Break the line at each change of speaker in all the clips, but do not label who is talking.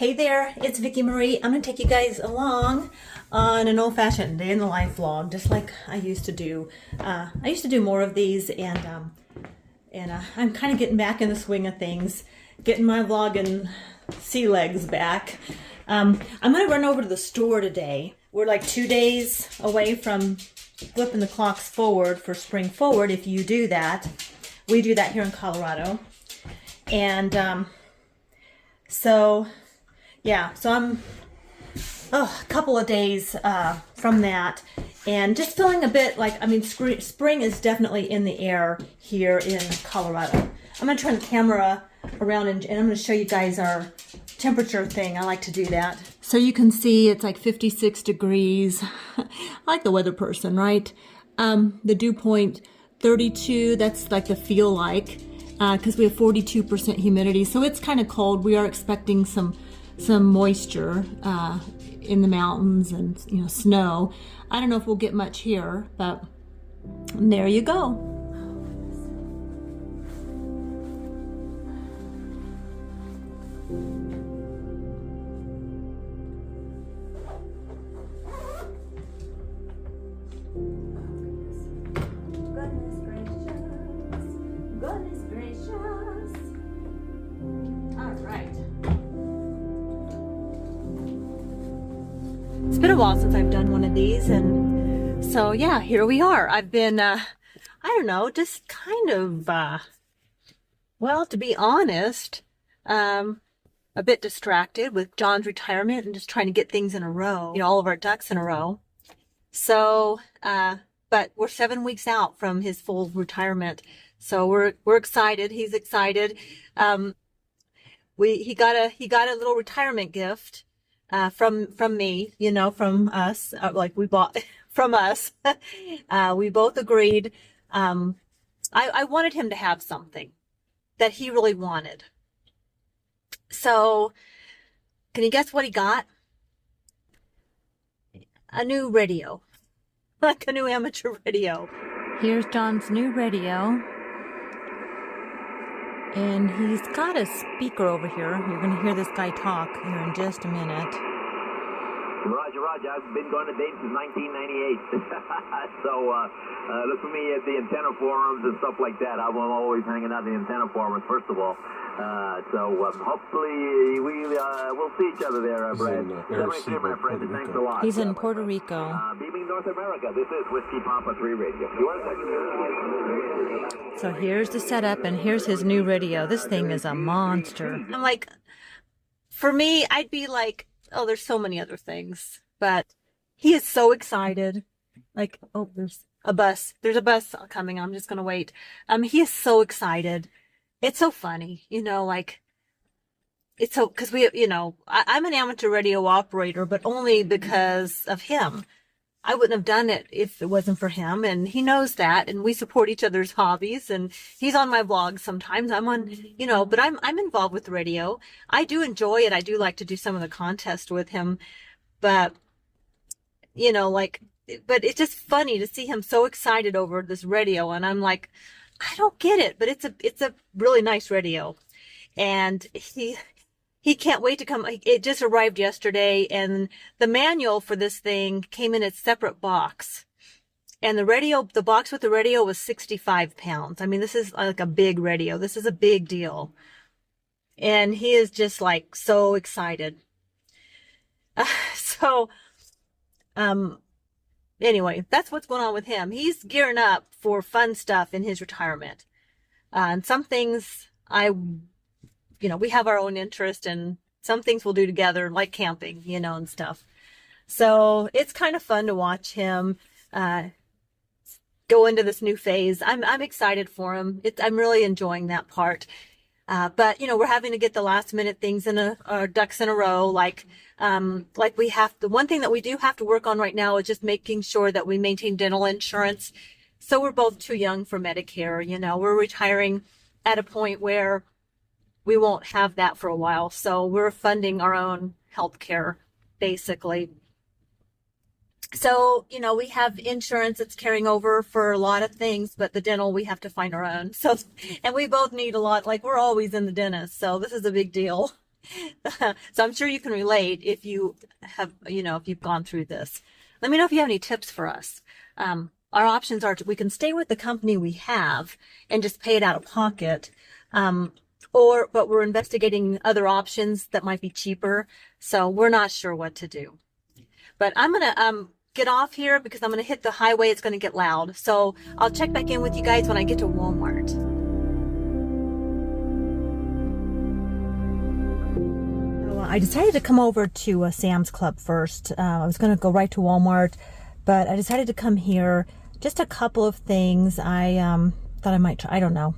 Hey there, it's Vicki Marie. I'm going to take you guys along on an old-fashioned day in the life vlog, just like I used to do. I used to do more of these, and I'm kind of getting back in the swing of things, getting my vlogging sea legs back. I'm going to run over to the store today. We're like 2 days away from flipping the clocks forward for spring forward. If you do that, we do that here in Colorado, and so I'm a couple of days from that, and just feeling a bit like, spring is definitely in the air here in Colorado. I'm going to turn the camera around and I'm going to show you guys our temperature thing. I like to do that. So you can see it's like 56 degrees. I like the weather person, right? The dew point 32, that's like the feel like, because we have 42% humidity. So it's kind of cold. We are expecting some moisture in the mountains and snow. I don't know if we'll get much here, but there you go. Goodness gracious. All right. It's been a while since I've done one of these, and so yeah, here we are. I've been, I don't know, just kind of, well, to be honest, a bit distracted with John's retirement and just trying to get things in a row, all of our ducks in a row. So, but we're 7 weeks out from his full retirement, so we're excited. He's excited. He got a little retirement gift. From me, from us, like we bought from us. We both agreed. I wanted him to have something that he really wanted. So, can you guess what he got? A new radio, like a new amateur radio. Here's John's new radio. And he's got a speaker over here. You're going to hear this guy talk here in just a minute.
Roger. I've been going to Dayton since 1998. So look for me at the antenna forums and stuff like that. I'm always hanging out in the antenna forums, first of all. So hopefully we'll see each other there, Brad. My friend. Thanks a lot.
He's in Puerto Rico.
Beaming North America. This is Whiskey Papa 3 Radio.
So here's the setup, and here's his new radio. This thing is a monster. I'm like, for me, I'd be like, oh, there's so many other things. But he is so excited. Like, oh, there's a bus. There's a bus coming. I'm just going to wait. He is so excited. It's so funny, like, it's so, because I'm an amateur radio operator, but only because of him. I wouldn't have done it if it wasn't for him, and he knows that, and we support each other's hobbies, and he's on my vlog sometimes. I'm on, but I'm involved with radio. I do enjoy it. I do like to do some of the contests with him, but, but it's just funny to see him so excited over this radio, and I'm like, I don't get it, but it's a really nice radio, and he can't wait to come. It just arrived yesterday, and the manual for this thing came in a separate box, and the box with the radio was 65 pounds. I mean, this is like a big radio. This is a big deal, and he is just like so excited. Anyway, that's what's going on with him. He's gearing up for fun stuff in his retirement. And some things we have our own interest, and some things we'll do together, like camping, and stuff. So it's kind of fun to watch him go into this new phase. I'm excited for him. I'm really enjoying that part. But we're having to get the last minute things our ducks in a row. Like we have the one thing that we do have to work on right now is just making sure that we maintain dental insurance. So we're both too young for Medicare. We're retiring at a point where we won't have that for a while. So we're funding our own health care, basically. So, we have insurance that's carrying over for a lot of things, but the dental, we have to find our own. So, and we both need a lot, like we're always in the dentist. So this is a big deal. So I'm sure you can relate if you have, if you've gone through this. Let me know if you have any tips for us. Our options are we can stay with the company we have and just pay it out of pocket. But we're investigating other options that might be cheaper. So we're not sure what to do. But I'm going to get off here because I'm going to hit the highway. It's going to get loud. So I'll check back in with you guys when I get to Walmart. I decided to come over to Sam's Club first. I was going to go right to Walmart, but I decided to come here. Just a couple of things I thought I might try. I don't know.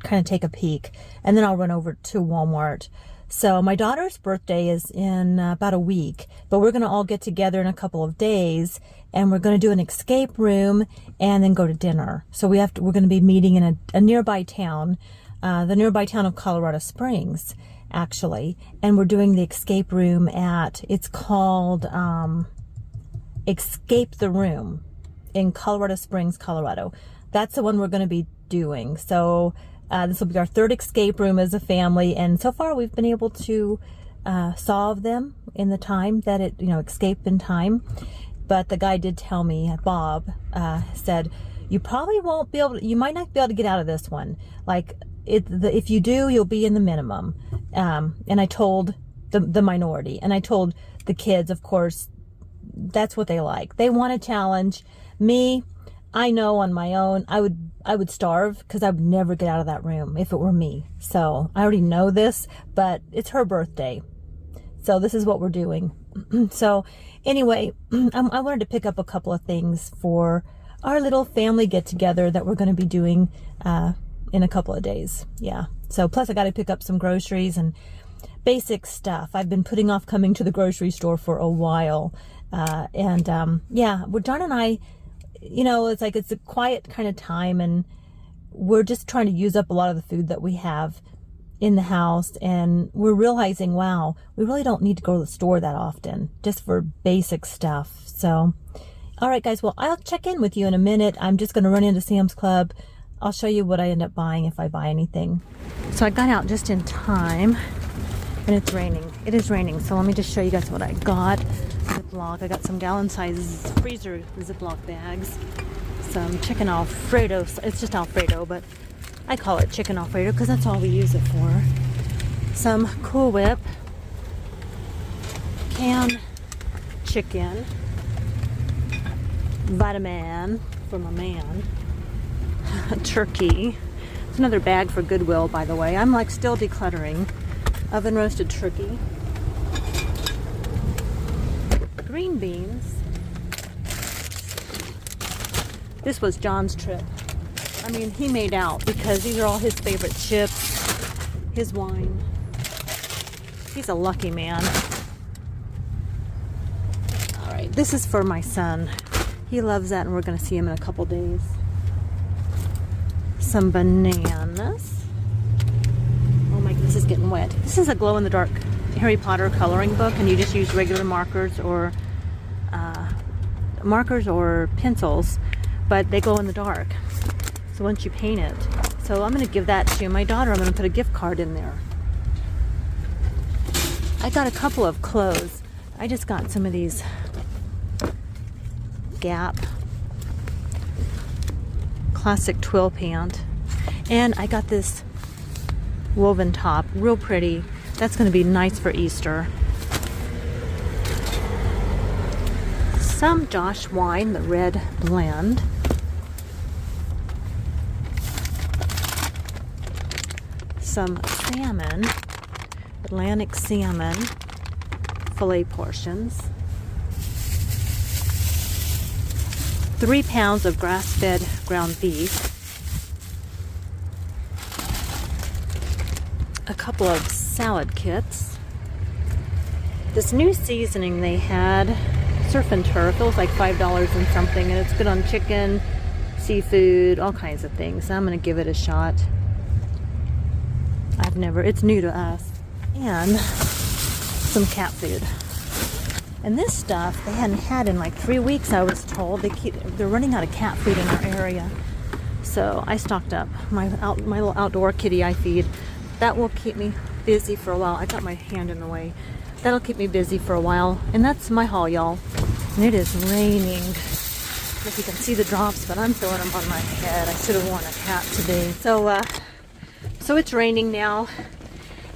Kind of take a peek, and then I'll run over to Walmart. So my daughter's birthday is in about a week, but we're going to all get together in a couple of days, and we're going to do an escape room and then go to dinner. So we're going to be meeting in a nearby town, the nearby town of Colorado Springs, actually, and we're doing the escape room it's called Escape the Room in Colorado Springs, Colorado. That's the one we're going to be doing. So this will be our third escape room as a family, and so far we've been able to solve them in the time that escape in time. But the guy did tell me, Bob, said, you probably won't be able to, you might not be able to get out of this one. Like, if you do, you'll be in the minimum. And I told the minority, and I told the kids, of course, that's what they like. They want a challenge. Me, I know on my own, I would starve because I would never get out of that room if it were me. So I already know this, but it's her birthday. So this is what we're doing. So anyway, I wanted to pick up a couple of things for our little family get together that we're going to be doing in a couple of days. Yeah. So plus I got to pick up some groceries and basic stuff. I've been putting off coming to the grocery store for a while. Yeah, John and I, it's a quiet kind of time, and we're just trying to use up a lot of the food that we have in the house, and we're realizing, wow, we really don't need to go to the store that often, just for basic stuff. So, all right, guys, well, I'll check in with you in a minute. I'm just going to run into Sam's Club. I'll show you what I end up buying if I buy anything. So I got out just in time, and it's raining. It is raining, so let me just show you guys what I got. Ziploc. I got some gallon-size freezer Ziploc bags. Some chicken Alfredo. It's just Alfredo, but I call it chicken Alfredo because that's all we use it for. Some Cool Whip. Canned chicken. Vitamin for my man. Turkey. It's another bag for Goodwill, by the way. I'm like still decluttering. Oven roasted turkey. Green beans. This was John's trip. I mean, he made out because these are all his favorite chips, his wine. He's a lucky man. All right, this is for my son. He loves that, and we're going to see him in a couple days. Some bananas. Oh my, this is getting wet. This is a glow-in-the-dark Harry Potter coloring book, and you just use regular markers or pencils, but they glow in the dark. So once you paint it, so I'm going to give that to my daughter. I'm going to put a gift card in there. I got a couple of clothes. I just got some of these Gap classic twill pant, and I got this woven top, real pretty. That's going to be nice for Easter. Some Josh wine, the red blend. Some salmon, Atlantic salmon, fillet portions. 3 pounds of grass-fed ground beef. A couple of salad kits. This new seasoning they had, surf and turf, it was like $5 and something, and it's good on chicken, seafood, all kinds of things. So I'm going to give it a shot. It's new to us. And some cat food. And this stuff they hadn't had in like 3 weeks, I was told. They're running out of cat food in our area. So I stocked up my little outdoor kitty I feed. That will keep me busy for a while. I got my hand in the way. That'll keep me busy for a while. And that's my haul, y'all. And it is raining. If you can see the drops, but I'm feeling them on my head. I should have worn a hat today. So it's raining now.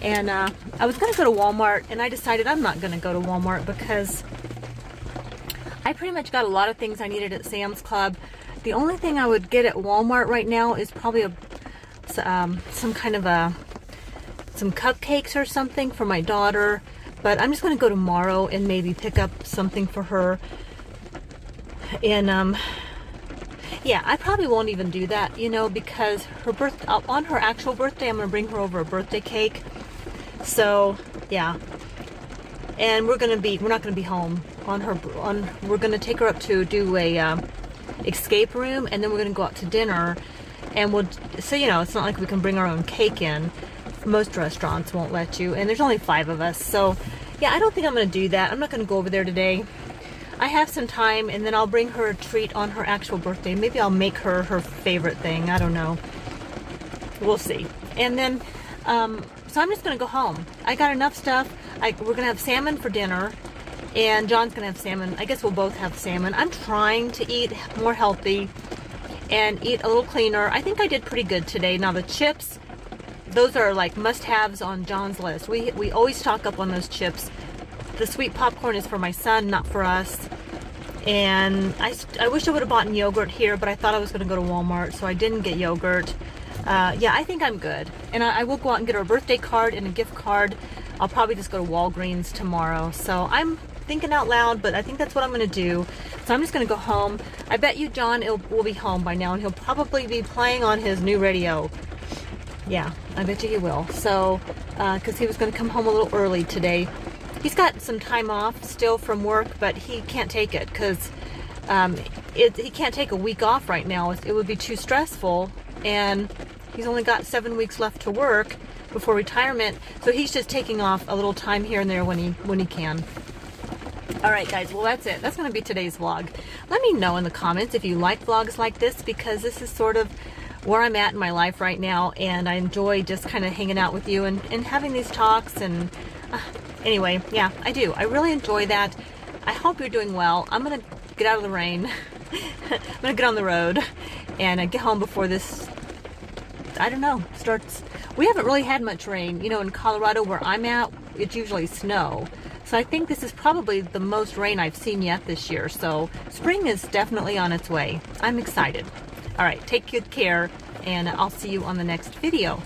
And I was going to go to Walmart, and I decided I'm not going to go to Walmart because I pretty much got a lot of things I needed at Sam's Club. The only thing I would get at Walmart right now is probably some cupcakes or something for my daughter. But I'm just going to go tomorrow and maybe pick up something for her. And yeah, I probably won't even do that, you know, because on her actual birthday, I'm going to bring her over a birthday cake. So yeah, and we're not going to be home we're going to take her up to do a escape room, and then we're going to go out to dinner, and so you know, it's not like we can bring our own cake in. Most restaurants won't let you, and there's only 5 of us. So yeah, I don't think I'm going to do that. I'm not going to go over there today. I have some time, and then I'll bring her a treat on her actual birthday. Maybe I'll make her favorite thing. I don't know. We'll see. And then so I'm just going to go home. I got enough stuff. We're going to have salmon for dinner, and John's going to have salmon. I guess we'll both have salmon. I'm trying to eat more healthy and eat a little cleaner. I think I did pretty good today. Now the chips, those are like must-haves on John's list. We always stock up on those chips. The sweet popcorn is for my son, not for us. And I wish I would have bought yogurt here, but I thought I was going to go to Walmart, so I didn't get yogurt. Yeah, I think I'm good. And I will go out and get her a birthday card and a gift card. I'll probably just go to Walgreens tomorrow. So I'm thinking out loud, but I think that's what I'm going to do. So I'm just going to go home. I bet you John will be home by now, and he'll probably be playing on his new radio. Yeah, I bet you he will. So, because he was going to come home a little early today. He's got some time off still from work, but he can't take it because he can't take a week off right now. It would be too stressful, and he's only got 7 weeks left to work before retirement, so he's just taking off a little time here and there when he can. All right, guys, well, that's it. That's going to be today's vlog. Let me know in the comments if you like vlogs like this, because this is sort of where I'm at in my life right now, and I enjoy just kind of hanging out with you and having these talks. And anyway, yeah, I do. I really enjoy that. I hope you're doing well. I'm going to get out of the rain. I'm going to get on the road and get home before this, I don't know, starts. We haven't really had much rain. You know, in Colorado where I'm at, it's usually snow. So I think this is probably the most rain I've seen yet this year. So spring is definitely on its way. I'm excited. All right, take good care, and I'll see you on the next video.